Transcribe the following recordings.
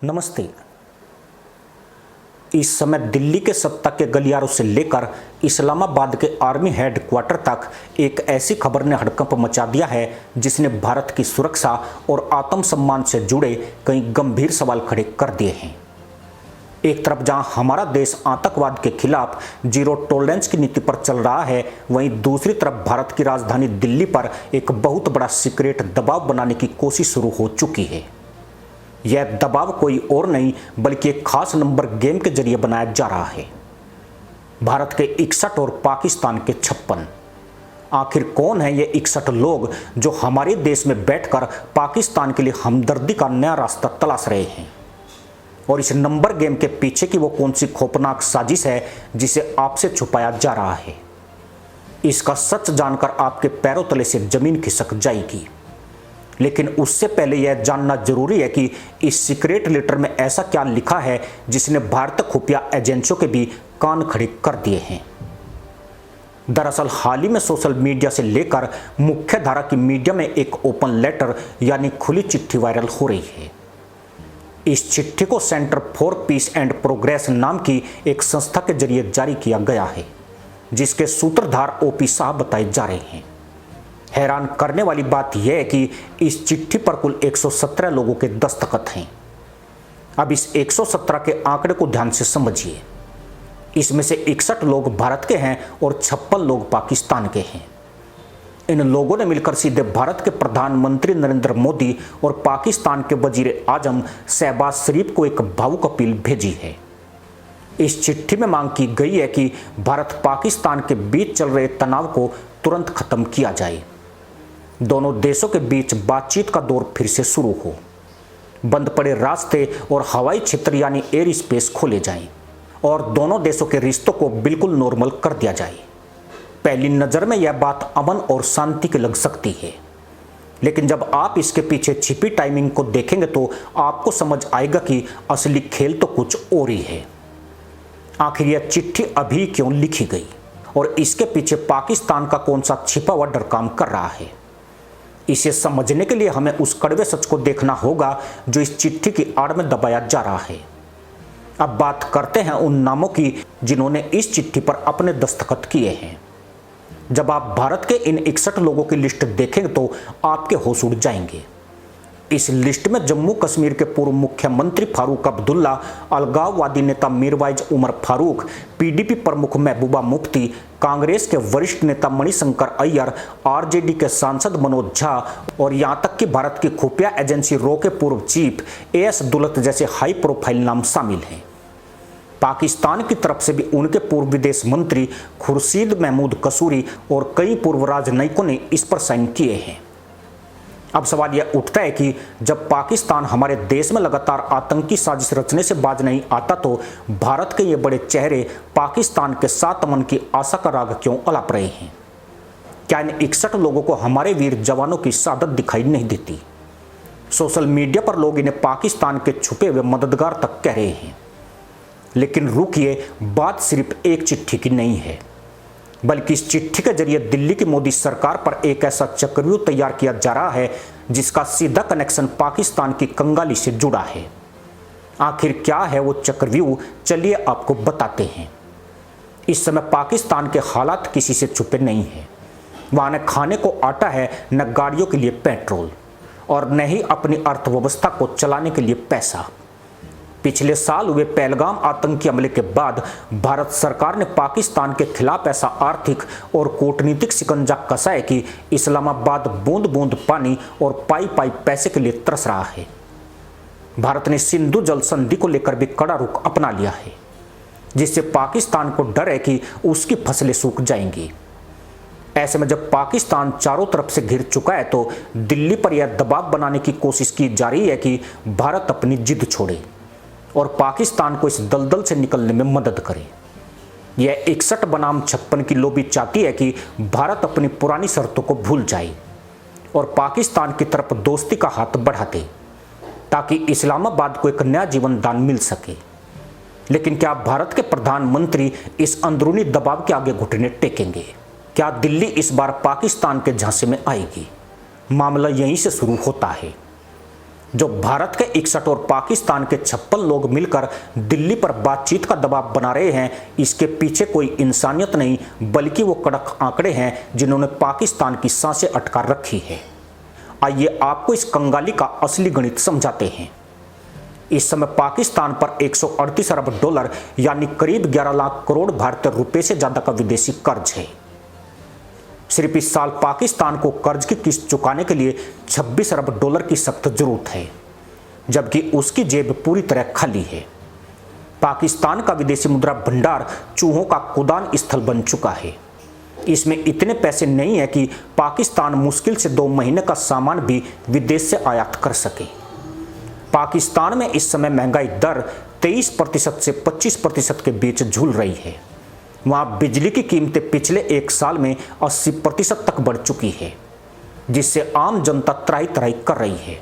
नमस्ते। इस समय दिल्ली के सत्ता के गलियारों से लेकर इस्लामाबाद के आर्मी हेडक्वार्टर तक एक ऐसी खबर ने हड़कंप मचा दिया है जिसने भारत की सुरक्षा और आत्मसम्मान से जुड़े कई गंभीर सवाल खड़े कर दिए हैं। एक तरफ जहां हमारा देश आतंकवाद के खिलाफ जीरो टॉलरेंस की नीति पर चल रहा है, वहीं दूसरी तरफ भारत की राजधानी दिल्ली पर एक बहुत बड़ा सीक्रेट दबाव बनाने की कोशिश शुरू हो चुकी है। यह दबाव कोई और नहीं बल्कि एक खास नंबर गेम के जरिए बनाया जा रहा है। भारत के 61 और पाकिस्तान के 56। आखिर कौन है ये 61 लोग जो हमारे देश में बैठकर पाकिस्तान के लिए हमदर्दी का नया रास्ता तलाश रहे हैं? और इस नंबर गेम के पीछे की वो कौन सी खौफनाक साजिश है जिसे आपसे छुपाया जा रहा है? इसका सच जानकर आपके पैरों तले से जमीन खिसक जाएगी। लेकिन उससे पहले यह जानना जरूरी है कि इस सीक्रेट लेटर में ऐसा क्या लिखा है जिसने भारतीय खुफिया एजेंसियों के भी कान खड़े कर दिए हैं। दरअसल हाल ही में सोशल मीडिया से लेकर मुख्य धारा की मीडिया में एक ओपन लेटर यानी खुली चिट्ठी वायरल हो रही है। इस चिट्ठी को centre for piece and progress नाम की एक संस्था के जरिए जारी किया गया है, जिसके सूत्रधार ओपी साहब बताए जा रहे हैं। हैरान करने वाली बात यह है कि इस चिट्ठी पर कुल 117 लोगों के दस्तखत हैं। अब इस 117 के आंकड़े को ध्यान से समझिए। इसमें से 61 लोग भारत के हैं और 56 लोग पाकिस्तान के हैं। इन लोगों ने मिलकर सीधे भारत के प्रधानमंत्री नरेंद्र मोदी और पाकिस्तान के वजीर आजम शहबाज शरीफ को एक भावुक अपील भेजी है। इस चिट्ठी में मांग की गई है कि भारत पाकिस्तान के बीच चल रहे तनाव को तुरंत खत्म किया जाए। दोनों देशों के बीच बातचीत का दौर फिर से शुरू हो। बंद पड़े रास्ते और हवाई क्षेत्र यानी एयर स्पेस खोले जाएं और दोनों देशों के रिश्तों को बिल्कुल नॉर्मल कर दिया जाए। पहली नज़र में यह बात अमन और शांति की लग सकती है, लेकिन जब आप इसके पीछे छिपी टाइमिंग को देखेंगे तो आपको समझ आएगा कि असली खेल तो कुछ और ही है। आखिर यह चिट्ठी अभी क्यों लिखी गई और इसके पीछे पाकिस्तान का कौन सा छिपा हुआ डर काम कर रहा है? इसे समझने के लिए हमें उस कड़वे सच को देखना होगा जो इस चिट्ठी की आड़ में दबाया जा रहा है। अब बात करते हैं उन नामों की जिन्होंने इस चिट्ठी पर अपने दस्तखत किए हैं। जब आप भारत के इन 61 लोगों की लिस्ट देखेंगे तो आपके होश उड़ जाएंगे। इस लिस्ट में जम्मू कश्मीर के पूर्व मुख्यमंत्री फारूक अब्दुल्ला, अलगाववादी नेता मीरवाइज उमर फारूक, पीडीपी प्रमुख महबूबा मुफ्ती, कांग्रेस के वरिष्ठ नेता मणिशंकर अय्यर, आरजेडी के सांसद मनोज झा और यहां तक कि भारत की खुफिया एजेंसी रॉ के पूर्व चीफ एएस दुलत जैसे हाई प्रोफाइल नाम शामिल हैं। पाकिस्तान की तरफ से भी उनके पूर्व विदेश मंत्री खुर्शीद महमूद कसूरी और कई पूर्व राजनयिकों ने इस पर साइन किए हैं। अब सवाल यह उठता है कि जब पाकिस्तान हमारे देश में लगातार आतंकी साजिश रचने से बाज नहीं आता तो भारत के ये बड़े चेहरे पाकिस्तान के साथ अमन की आशा का राग क्यों अलाप रहे हैं? क्या इन 61 लोगों को हमारे वीर जवानों की शहादत दिखाई नहीं देती? सोशल मीडिया पर लोग इन्हें पाकिस्तान के छुपे हुए मददगार तक कह रहे हैं। लेकिन रुकिए, बात सिर्फ एक चिट्ठी की नहीं है, बल्कि इस चिट्ठी के जरिए दिल्ली की मोदी सरकार पर एक ऐसा चक्रव्यूह तैयार किया जा रहा है जिसका सीधा कनेक्शन पाकिस्तान की कंगाली से जुड़ा है। आखिर क्या है वो चक्रव्यूह? चलिए आपको बताते हैं। इस समय पाकिस्तान के हालात किसी से छुपे नहीं हैं। वहां न खाने को आटा है, न गाड़ियों के लिए पेट्रोल और न ही अपनी अर्थव्यवस्था को चलाने के लिए पैसा। पिछले साल हुए पहलगाम आतंकी हमले के बाद भारत सरकार ने पाकिस्तान के खिलाफ ऐसा आर्थिक और कूटनीतिक शिकंजा कसा है कि इस्लामाबाद बूंद बूंद पानी और पाई पाई पैसे के लिए तरस रहा है। भारत ने सिंधु जल संधि को लेकर भी कड़ा रुख अपना लिया है, जिससे पाकिस्तान को डर है कि उसकी फसलें सूख जाएंगी। ऐसे में जब पाकिस्तान चारों तरफ से घिर चुका है तो दिल्ली पर यह दबाव बनाने की कोशिश की जा रही है कि भारत अपनी जिद छोड़े और पाकिस्तान को इस दलदल से निकलने में मदद करे। यह 61 बनाम 56 की लोबी चाहती है कि भारत अपनी पुरानी शर्तों को भूल जाए और पाकिस्तान की तरफ दोस्ती का हाथ बढ़ा दे ताकि इस्लामाबाद को एक नया जीवन दान मिल सके। लेकिन क्या भारत के प्रधानमंत्री इस अंदरूनी दबाव के आगे घुटने टेकेंगे? क्या दिल्ली इस बार पाकिस्तान के झांसे में आएगी? मामला यहीं से शुरू होता है। जो भारत के 61 और पाकिस्तान के 56 लोग मिलकर दिल्ली पर बातचीत का दबाव बना रहे हैं, इसके पीछे कोई इंसानियत नहीं बल्कि वो कड़क आंकड़े हैं जिन्होंने पाकिस्तान की सांसें अटका रखी है। आइए आपको इस कंगाली का असली गणित समझाते हैं। इस समय पाकिस्तान पर 138 अरब डॉलर यानी करीब 11 लाख करोड़ भारतीय रुपए से ज्यादा का विदेशी कर्ज है। सिर्फ इस साल पाकिस्तान को कर्ज की किस्त चुकाने के लिए 26 अरब डॉलर की सख्त जरूरत है, जबकि उसकी जेब पूरी तरह खाली है। पाकिस्तान का विदेशी मुद्रा भंडार चूहों का कुदान स्थल बन चुका है। इसमें इतने पैसे नहीं है कि पाकिस्तान मुश्किल से 2 महीने का सामान भी विदेश से आयात कर सके। पाकिस्तान में इस समय महंगाई दर 23% से 25% के बीच झूल रही है। वहाँ बिजली की कीमतें पिछले 1 साल में 80% तक बढ़ चुकी है, जिससे आम जनता त्राही त्राही कर रही है।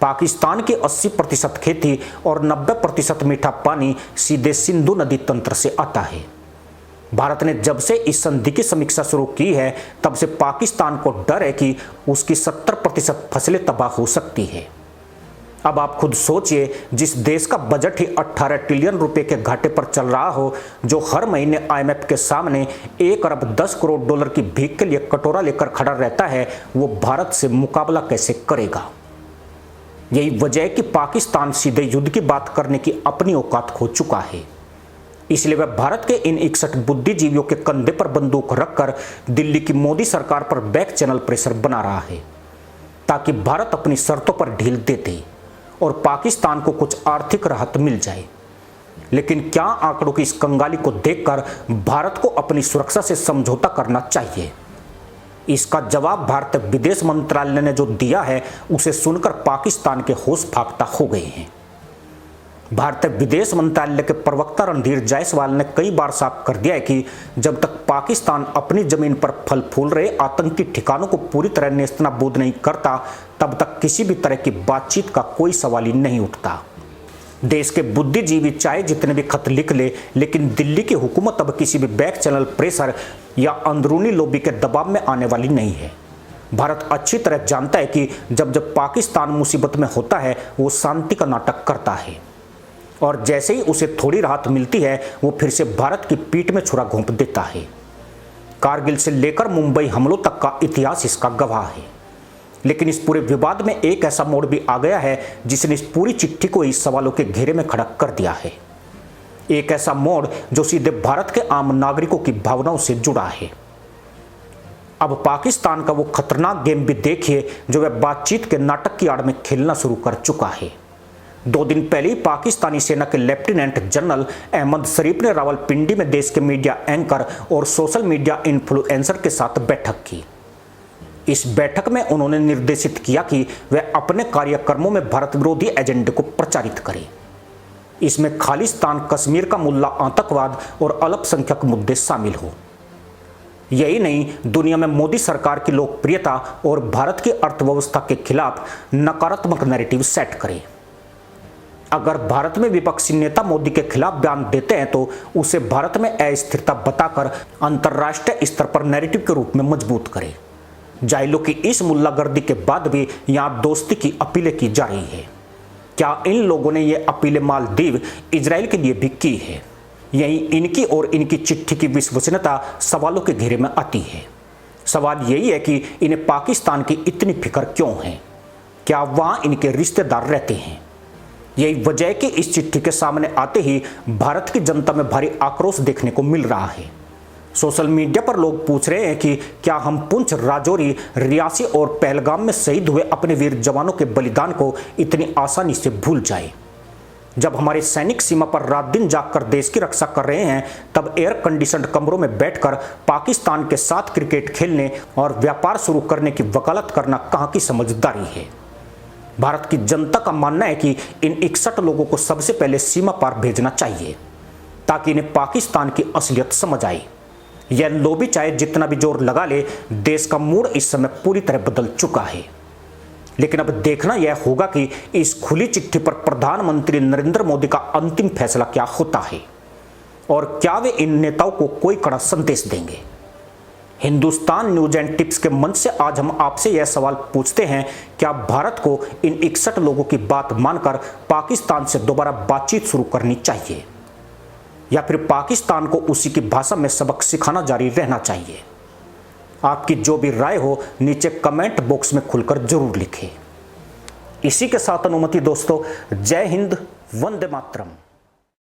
पाकिस्तान की 80% खेती और 90% मीठा पानी सीधे सिंधु नदी तंत्र से आता है। भारत ने जब से इस संधि की समीक्षा शुरू की है, तब से पाकिस्तान को डर है कि उसकी 70% फसलें तबाह हो सकती है। अब आप खुद सोचिए, जिस देश का बजट ही 18 ट्रिलियन रुपए के घाटे पर चल रहा हो, जो हर महीने IMF के सामने 1 अरब 10 करोड़ डॉलर की भीख के लिए कटोरा लेकर खड़ा रहता है, वो भारत से मुकाबला कैसे करेगा? यही वजह है कि पाकिस्तान सीधे युद्ध की बात करने की अपनी औकात खो चुका है। इसलिए वह भारत के इन 61 बुद्धिजीवियों के कंधे पर बंदूक रखकर दिल्ली की मोदी सरकार पर बैक चैनल प्रेशर बना रहा है, ताकि भारत अपनी शर्तों पर ढील दे दे और पाकिस्तान को कुछ आर्थिक राहत मिल जाए। लेकिन क्या आंकड़ों की इस कंगाली को देखकर भारत को अपनी सुरक्षा से समझौता करना चाहिए? इसका जवाब भारतीय विदेश मंत्रालय ने जो दिया है, उसे सुनकर पाकिस्तान के होश फाख्ता हो गए हैं। भारतीय विदेश मंत्रालय के प्रवक्ता रणधीर जायसवाल ने कई बार साफ कर दिया है कि जब तक पाकिस्तान अपनी जमीन पर फल फूल रहे आतंकी ठिकानों को पूरी तरह नेस्तनाबूद नहीं करता, तब तक किसी भी तरह की बातचीत का कोई सवाल ही नहीं उठता। देश के बुद्धिजीवी चाहे जितने भी खत लिख ले, लेकिन दिल्ली की हुकूमत अब किसी भी बैक चैनल प्रेशर या अंदरूनी लॉबी के दबाव में आने वाली नहीं है। भारत अच्छी तरह जानता है कि जब पाकिस्तान मुसीबत में होता है, वो शांति का नाटक करता है, और जैसे ही उसे थोड़ी राहत मिलती है, वो फिर से भारत की पीठ में छुरा घोंप देता है। कारगिल से लेकर मुंबई हमलों तक का इतिहास इसका गवाह है। लेकिन इस पूरे विवाद में एक ऐसा मोड़ भी आ गया है जिसने इस पूरी चिट्ठी को इस सवालों के घेरे में खड़ा कर दिया है। एक ऐसा मोड़ जो सीधे भारत के आम नागरिकों की भावनाओं से जुड़ा है। अब पाकिस्तान का वो खतरनाक गेम भी देखिए जो वह बातचीत के नाटक की आड़ में खेलना शुरू कर चुका है। 2 दिन पहले ही पाकिस्तानी सेना के लेफ्टिनेंट जनरल अहमद शरीफ ने रावलपिंडी में देश के मीडिया एंकर और सोशल मीडिया इन्फ्लुएंसर के साथ बैठक की। इस बैठक में उन्होंने निर्देशित किया कि वह अपने कार्यक्रमों में भारत विरोधी एजेंडे को प्रचारित करें। इसमें खालिस्तान, कश्मीर का मुल्ला आतंकवाद और अल्पसंख्यक मुद्दे शामिल हो। यही नहीं, दुनिया में मोदी सरकार की लोकप्रियता और भारत की अर्थव्यवस्था के खिलाफ नकारात्मक नैरेटिव सेट करें। अगर भारत में विपक्षी नेता मोदी के खिलाफ बयान देते हैं तो उसे भारत में अस्थिरता बताकर अंतर्राष्ट्रीय स्तर पर नैरेटिव के रूप में मजबूत करें। जाइलो की इस मुल्लागर्दी के बाद भी यहाँ दोस्ती की अपीलें की जा रही है। क्या इन लोगों ने ये अपीलें मालदीव, इजराइल के लिए भी की है? यही इनकी और इनकी चिट्ठी की विश्वसनीयता सवालों के घेरे में आती है। सवाल यही है कि इन्हें पाकिस्तान की इतनी फिक्र क्यों है? क्या वहाँ इनके रिश्तेदार रहते हैं? यही वजह है कि इस चिट्ठी के सामने आते ही भारत की जनता में भारी आक्रोश देखने को मिल रहा है। सोशल मीडिया पर लोग पूछ रहे हैं कि क्या हम पुंछ, राजौरी, रियासी और पहलगाम में शहीद हुए अपने वीर जवानों के बलिदान को इतनी आसानी से भूल जाए? जब हमारे सैनिक सीमा पर रात दिन जागकर देश की रक्षा कर रहे हैं, तब एयर कंडीशनड कमरों में बैठकर पाकिस्तान के साथ क्रिकेट खेलने और व्यापार शुरू करने की वकालत करना कहाँ की समझदारी है? भारत की जनता का मानना है कि इन 61 लोगों को सबसे पहले सीमा पार भेजना चाहिए, ताकि इन्हें पाकिस्तान की असलियत समझ आए। यह लॉबी चाहे जितना भी जोर लगा ले, देश का मूड इस समय पूरी तरह बदल चुका है। लेकिन अब देखना यह होगा कि इस खुली चिट्ठी पर प्रधानमंत्री नरेंद्र मोदी का अंतिम फैसला क्या होता है, और क्या वे इन नेताओं को कोई कड़ा संदेश देंगे। हिंदुस्तान न्यूज एंड टिप्स के मंच से आज हम आपसे यह सवाल पूछते हैं, क्या भारत को इन 61 लोगों की बात मानकर पाकिस्तान से दोबारा बातचीत शुरू करनी चाहिए या फिर पाकिस्तान को उसी की भाषा में सबक सिखाना जारी रहना चाहिए? आपकी जो भी राय हो नीचे कमेंट बॉक्स में खुलकर जरूर लिखें। इसी के साथ अनुमति दोस्तों, जय हिंद, वंदे मातरम।